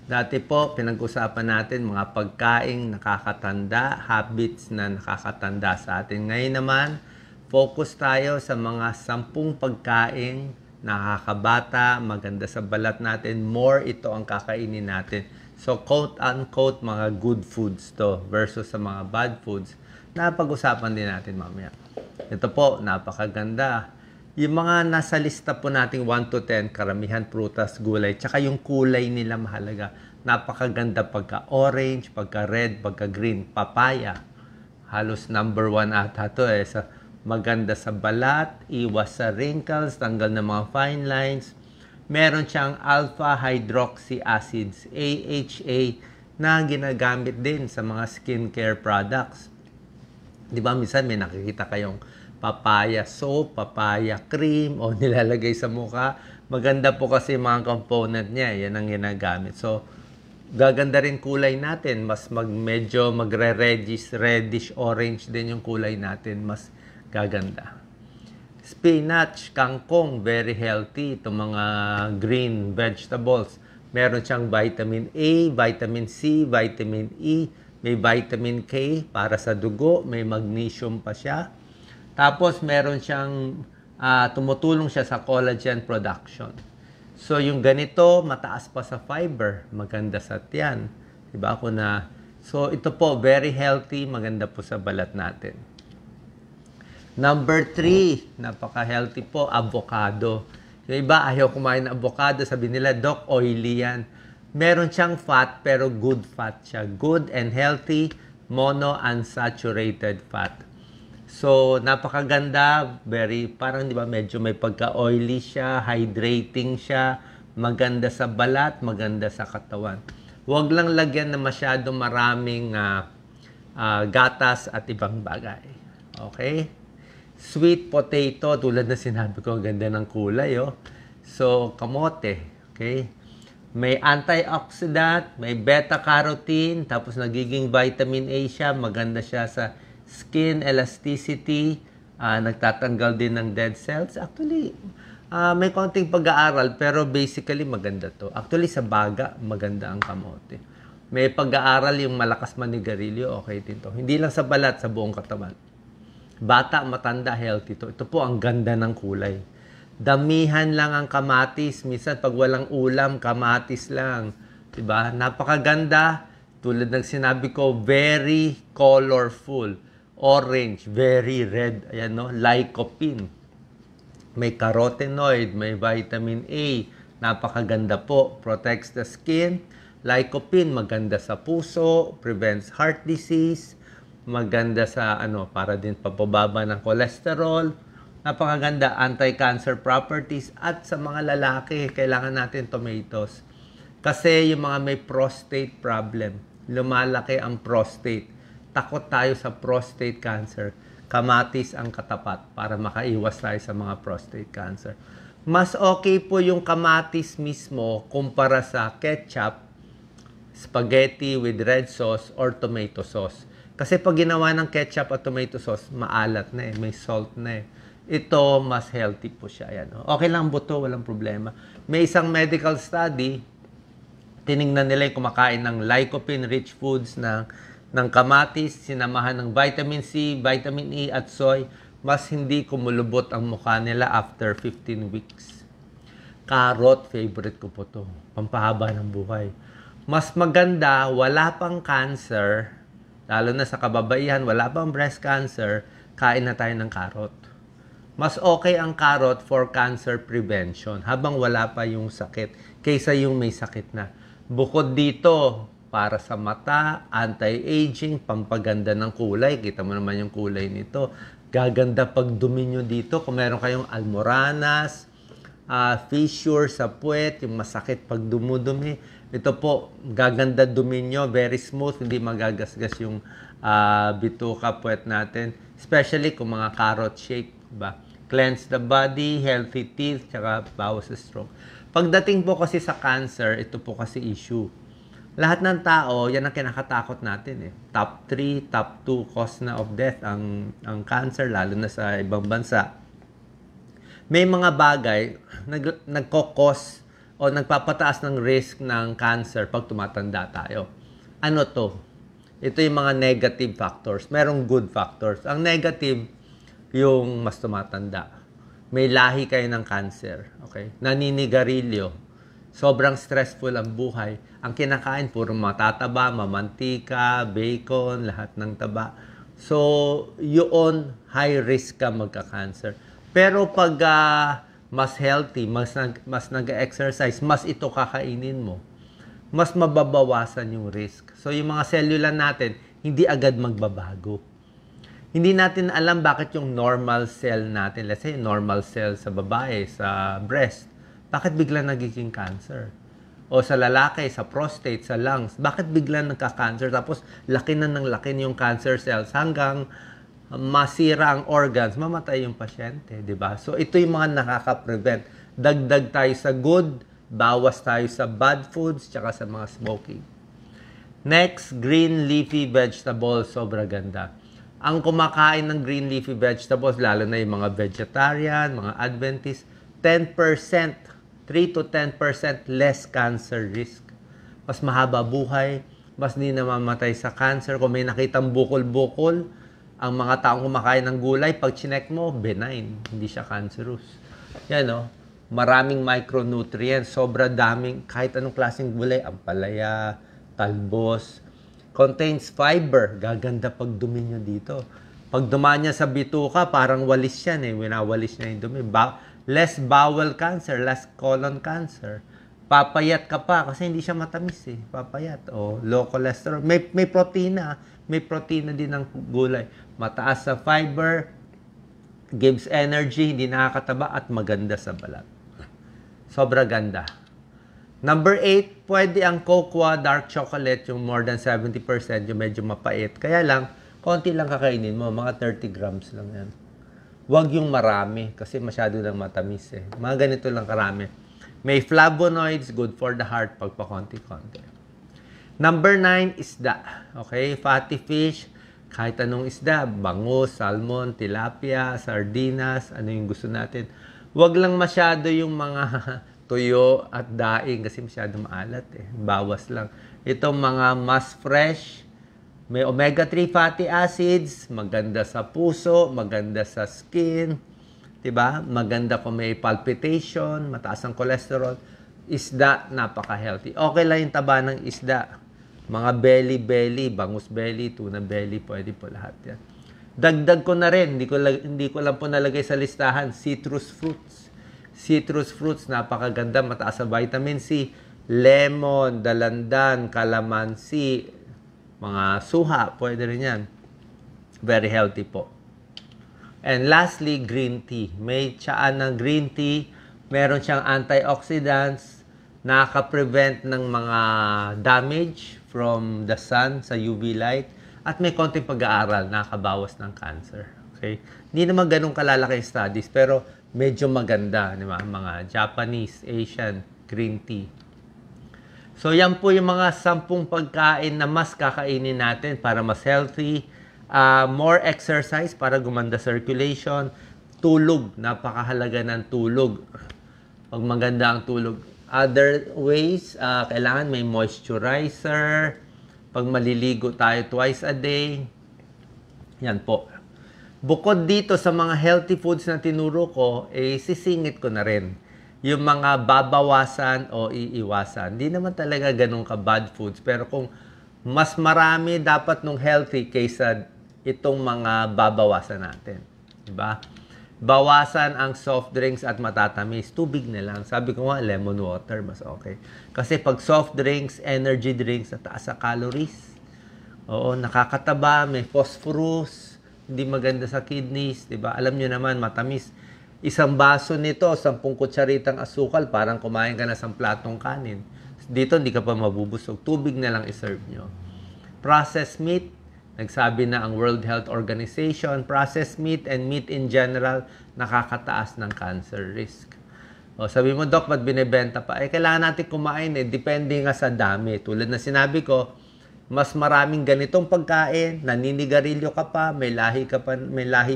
Dati po, pinag-usapan natin mga pagkaing nakakatanda, habits na nakakatanda sa atin. Ngayon naman, focus tayo sa mga 10 pagkaing nakakabata, maganda sa balat natin. More ito ang kakainin natin. So, quote-unquote, mga good foods to versus sa mga bad foods na pag-usapan din natin mamaya. Ito po, napakaganda. Yung mga nasa lista po nating 1 to 10, karamihan prutas, gulay, tsaka yung kulay nila mahalaga. Napakaganda pagka-orange, pagka-red, pagka-green, papaya. Halos number 1 ata to eh. So, maganda sa balat, iwas sa wrinkles, tanggal ng mga fine lines. Meron siyang alpha-hydroxy acids, AHA, na ginagamit din sa mga skincare products. Di ba, minsan may nakikita kayong papaya soap, papaya cream, o nilalagay sa mukha. Maganda po kasi mga component niya. Yan ang ginagamit. So, gaganda rin kulay natin. Mas medyo reddish orange din yung kulay natin. Mas gaganda. Spinach, kangkong, very healthy. Itong mga green vegetables. Meron siyang vitamin A, vitamin C, vitamin E, may vitamin K para sa dugo, may magnesium pa siya. Tapos, meron siyang, tumutulong siya sa collagen production. So, yung ganito, mataas pa sa fiber. Maganda sa tiyan. Diba ako na? So, ito po, very healthy. Maganda po sa balat natin. Number 3, napaka-healthy po, avocado. Yung iba, ayaw kumain ng avocado. Sabi nila, Doc, oily yan. Meron siyang fat, pero good fat siya. Good and healthy, monounsaturated fat. So, napakaganda, parang di ba, medyo may pagka-oily siya, hydrating siya, maganda sa balat, maganda sa katawan. Huwag lang lagyan na masyado maraming gatas at ibang bagay. Okay? Sweet potato, tulad na sinabi ko, ganda ng kulay, oh. So, kamote, okay? May antioxidant, may beta-carotene, tapos nagiging vitamin A siya, maganda siya sa skin elasticity, nagtatanggal din ng dead cells. Actually, may konting pag-aaral, pero basically maganda to. Actually, sa baga, maganda ang kamote. May pag-aaral yung malakas manigarilyo, okay din to. Hindi lang sa balat, sa buong katawan. Bata, matanda, healthy to. Ito po ang ganda ng kulay. Damihan lang ang kamatis. Minsan, pag walang ulam, kamatis lang. Diba? Napakaganda. Tulad ng sinabi ko, very colorful. Orange, very red. Ayan, no? Lycopene. May carotenoid, may vitamin A. Napakaganda po. Protects the skin. Lycopene, maganda sa puso. Prevents heart disease. Maganda sa, para din papababa ng cholesterol. Napakaganda, anti-cancer properties. At sa mga lalaki, kailangan natin tomatoes. Kasi yung mga may prostate problem, lumalaki ang prostate. Takot tayo sa prostate cancer. Kamatis ang katapat para makaiwas tayo sa mga prostate cancer. Mas okay po yung kamatis mismo kumpara sa ketchup, spaghetti with red sauce, or tomato sauce. Kasi pag ginawa ng ketchup at tomato sauce, maalat na eh, may salt na eh. Ito, mas healthy po siya. Ayan, oh. Okay lang buto, walang problema. May isang medical study, tiningnan nila yung kumakain ng lycopene-rich foods ng kamatis, sinamahan ng vitamin C, vitamin E at soy, mas hindi kumulubot ang mukha nila after 15 weeks. Carrot, favorite ko po to. Pampahaba ng buhay. Mas maganda, wala pang cancer, lalo na sa kababaihan, wala pang breast cancer, kain na tayo ng carrot. Mas okay ang carrot for cancer prevention habang wala pa yung sakit kaysa yung may sakit na. Bukod dito, para sa mata, anti-aging, pampaganda ng kulay. Kita mo naman yung kulay nito. Gaganda pag dumi nyo dito. Kung meron kayong almoranas, fissure sa puwet, yung masakit pag dumudumi. Ito po, gaganda dumi nyo, very smooth, hindi magagasgas yung bituka puwet natin. Especially kung mga carrot shake, ba? Cleanse the body, healthy teeth, tsaka bawas sa stroke. Pagdating po kasi sa cancer, ito po kasi issue. Lahat ng tao, yan ang kinakatakot natin eh. Top 3, top 2 cause na of death ang cancer, lalo na sa ibang bansa. May mga bagay nagkokos o nagpapataas ng risk ng cancer pag tumatanda tayo. Ano to? Ito yung mga negative factors. Merong good factors. Ang negative, yung mas tumatanda. May lahi kayo ng cancer. Okay? Naninigarilyo. Sobrang stressful ang buhay. Ang kinakain, puro matataba, mamantika, bacon, lahat ng taba. So, yun, high risk ka magka-cancer. Pero pag mas healthy, mas nag-exercise, mas ito kakainin mo, mas mababawasan yung risk. So, yung mga cellula natin, hindi agad magbabago. Hindi natin alam bakit yung normal cell natin, let's say, normal cell sa babae, sa breast, bakit bigla nagiging cancer? O sa lalaki, sa prostate, sa lungs, bakit bigla nagka-cancer? Tapos, laki na ng laki yung cancer cells hanggang masira ang organs, mamatay yung pasyente, di ba? So, ito yung mga nakaka-prevent. Dagdag tayo sa good, bawas tayo sa bad foods, tsaka sa mga smoking. Next, green leafy vegetables, sobra ganda. Ang kumakain ng green leafy vegetables, lalo na yung mga vegetarian, mga Adventist, 10%, 3 to 10% less cancer risk. Mas mahaba buhay, mas di namamatay sa cancer. Kung may nakitang bukol-bukol, ang mga taong kumakain ng gulay, pag chinek mo, benign, hindi siya cancerous. Yan, no? Maraming micronutrients, sobra daming, kahit anong klaseng gulay, ampalaya, talbos, contains fiber, gaganda pag dumi nyo dito. Pag dumaan niya sa bituka, parang walis yan winawalis niya yung dumi. Less bowel cancer, less colon cancer. Papayat ka pa kasi hindi siya matamis papayat. O low cholesterol. May protina. May protina din ng gulay. Mataas sa fiber, gives energy, hindi nakakataba at maganda sa balat. Sobra ganda. Number 8, pwede ang cocoa, dark chocolate, yung more than 70%, yung medyo mapait. Kaya lang, konti lang kakainin mo, mga 30 grams lang yan. Huwag yung marami, kasi masyado lang matamis Mga ganito lang karami. May flavonoids, good for the heart, pag pa-konti-konti. Number 9, isda. Okay, fatty fish, kahit anong isda, bangus, salmon, tilapia, sardinas, ano yung gusto natin. Huwag lang masyado yung mga tuyo at daing kasi masyado maalat Bawas lang. Itong mga mas fresh, may omega-3 fatty acids, maganda sa puso, maganda sa skin, 'di ba? Maganda kung may palpitation, mataas ang cholesterol. Isda, napaka-healthy. Okay lang yung taba ng isda. Mga belly, bangus belly, tuna belly, pwede po lahat yan. Dagdag ko na rin, hindi ko lang po nalagay sa listahan, citrus fruits. Citrus fruits, napakaganda, mataas sa vitamin C. Lemon, dalandan, calamansi, mga suha, pwede rin yan. Very healthy po. And lastly, green tea. May tsaan ng green tea, meron siyang antioxidants, nakaka-prevent ng mga damage from the sun sa UV light, at may konting pag-aaral, nakakabawas ng cancer. Okay? Hindi naman ganun kalalaki studies, pero medyo maganda, di ba? Mga Japanese, Asian, green tea. So, yan po yung mga 10 pagkain na mas kakainin natin para mas healthy. More exercise para gumanda circulation. Tulog, napakahalaga ng tulog. Pag maganda ang tulog. Other ways, kailangan may moisturizer. Pag maliligo tayo twice a day. Yan po. Bukod dito sa mga healthy foods na tinuro ko, sisingit ko na rin yung mga babawasan o iiwasan. Hindi naman talaga ganun ka bad foods. Pero kung mas marami dapat nung healthy kaysa itong mga babawasan natin. Diba? Bawasan ang soft drinks at matatamis. Tubig na lang. Sabi ko nga, lemon water, mas okay. Kasi pag soft drinks, energy drinks, taas sa calories. Oo, nakakataba, may phosphorus, hindi maganda sa kidneys, diba? Alam nyo naman, matamis. Isang baso nito, 10 kutsaritang asukal, parang kumain ka na sa platong kanin. Dito, hindi ka pa mabubusog. Tubig na lang iserve nyo. Processed meat, nagsabi na ang World Health Organization, processed meat and meat in general, nakakataas ng cancer risk. O, sabi mo, Doc, ba't binibenta pa? Kailangan natin kumain depende nga sa dami. Tulad na sinabi ko, mas maraming ganitong pagkain, naninigarilyo ka pa, may lahi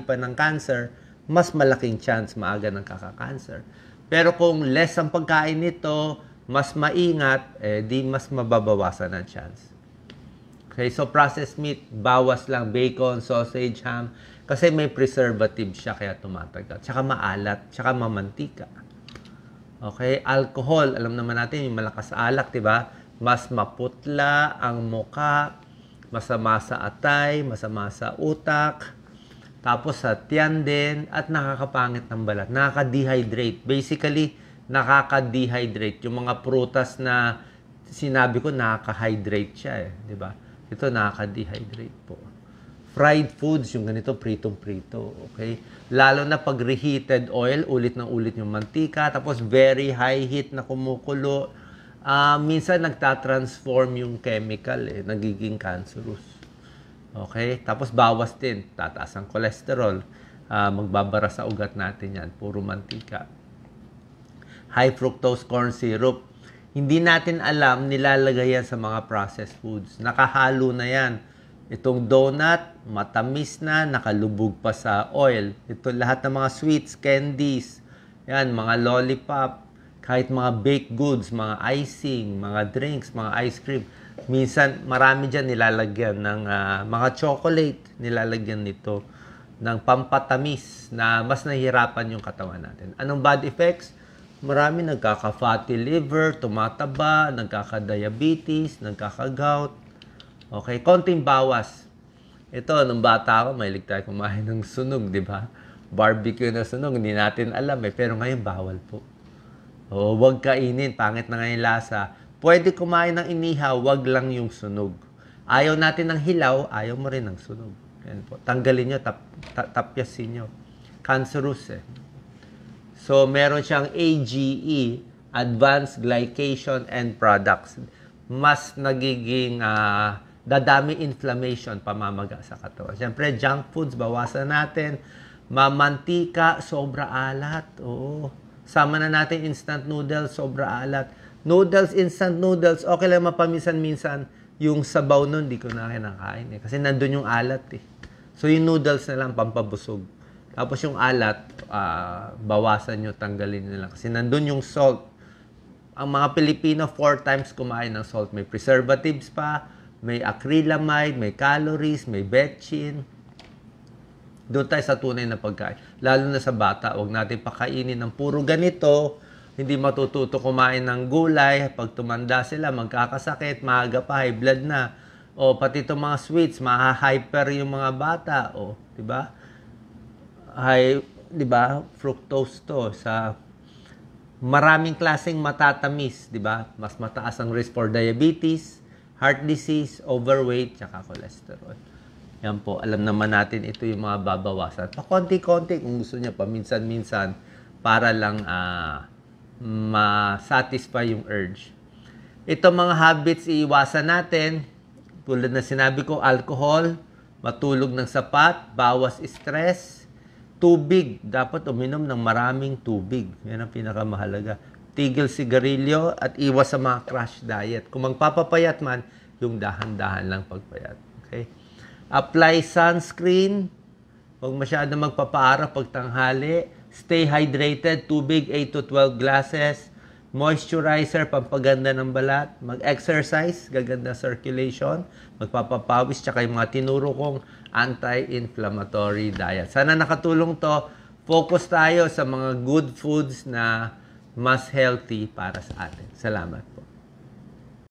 pa ng cancer, mas malaking chance maaga ng kaka-cancer. Pero kung less ang pagkain nito, mas maingat, di mas mababawasan ang chance. Okay, so processed meat, bawas lang bacon, sausage, ham, kasi may preservative siya kaya tumatagal. Tsaka maalat, tsaka mamantika. Okay, alcohol, alam naman natin yung malakas sa alak, 'di ba? Mas maputla ang muka, masama sa atay, masama sa utak, tapos sa tiyan din, at nakakapangit ng balat. Nakaka-dehydrate. Basically, nakaka-dehydrate. Yung mga prutas na sinabi ko, nakaka-hydrate siya eh. Di ba? Ito, nakaka-dehydrate po. Fried foods, yung ganito, pritong-prito. Okay? Lalo na pag reheated oil, ulit ng ulit yung mantika, tapos very high heat na kumukulo. Minsan, nagtatransform yung chemical eh. Nagiging cancerous. Okay? Tapos bawas din. Tataas ang cholesterol. Magbabara sa ugat natin yan. Puro mantika. High fructose corn syrup. Hindi natin alam, nilalagay yan sa mga processed foods. Nakahalo na yan. Itong donut, matamis na, nakalubog pa sa oil. Ito lahat ng mga sweets, candies, yan, mga lollipop, kahit mga baked goods, mga icing, mga drinks, mga ice cream. Minsan, marami dyan nilalagyan ng mga chocolate, nilalagyan nito ng pampatamis na mas nahihirapan yung katawan natin. Anong bad effects? Marami nagkaka-fatty liver, tumataba, nagkaka-diabetes, nagkaka-gout. Okay, konting bawas. Ito, nung bata ako, mahilig tayo kumain ng sunog, di ba? Barbecue na sunog, hindi natin alam eh. Pero ngayon, bawal po. O, huwag kainin, pangit na ngayon lasa. Pwede kumain ng inihaw, wag lang yung sunog. Ayaw natin ng hilaw, ayaw mo rin ng sunog. Yan po. Tanggalin nyo, tapyasin nyo. Cancerous eh. So, meron siyang AGE, Advanced Glycation End Products. Mas nagiging dadami inflammation, pamamaga sa katawan. Siyempre, junk foods, bawasan natin. Mamantika, sobra alat. Oo. Sama na natin instant noodles, sobra alat. Noodles, instant noodles, okay lang mapaminsan-minsan. Yung sabaw nun, di ko na kinakain eh. Kasi nandun yung alat eh. So, yung noodles na lang, pampabusog. Tapos yung alat, bawasan nyo, tanggalin nyo lang. Kasi nandun yung salt. Ang mga Pilipino, 4 times kumain ng salt. May preservatives pa, may acrylamide, may calories, may betchin. Doon tayo sa tunay na pagkain. Lalo na sa bata, huwag natin pakainin ng puro ganito. Hindi matututo kumain ng gulay. Pag tumanda sila, magkakasakit, maaga pa, high blood na. O pati itong mga sweets, maha-hyper yung mga bata. O, di ba? Di ba? Fructose to sa maraming klaseng matatamis, di ba? Mas mataas ang risk for diabetes, heart disease, overweight, tsaka cholesterol. Yan po, alam naman natin ito yung mga babawasan. Pa-konti-konti kung gusto niya, paminsan-minsan, para lang ma-satisfy yung urge. Ito mga habits, iiwasan natin. Tulad na sinabi ko, alcohol, matulog ng sapat, bawas stress, tubig. Dapat uminom ng maraming tubig. Yan ang pinakamahalaga. Tigil sigarilyo at iwas sa mga crash diet. Kung magpapapayat man, yung dahan-dahan lang pagpayat. Okay? Apply sunscreen. Huwag masyado magpapaara pag tanghali. Stay hydrated. Tubig, 8 to 12 glasses. Moisturizer, pampaganda ng balat. Mag-exercise, gaganda circulation. Magpapapawis, tsaka yung mga tinuro kong anti-inflammatory diet. Sana nakatulong to. Focus tayo sa mga good foods na mas healthy para sa atin. Salamat po.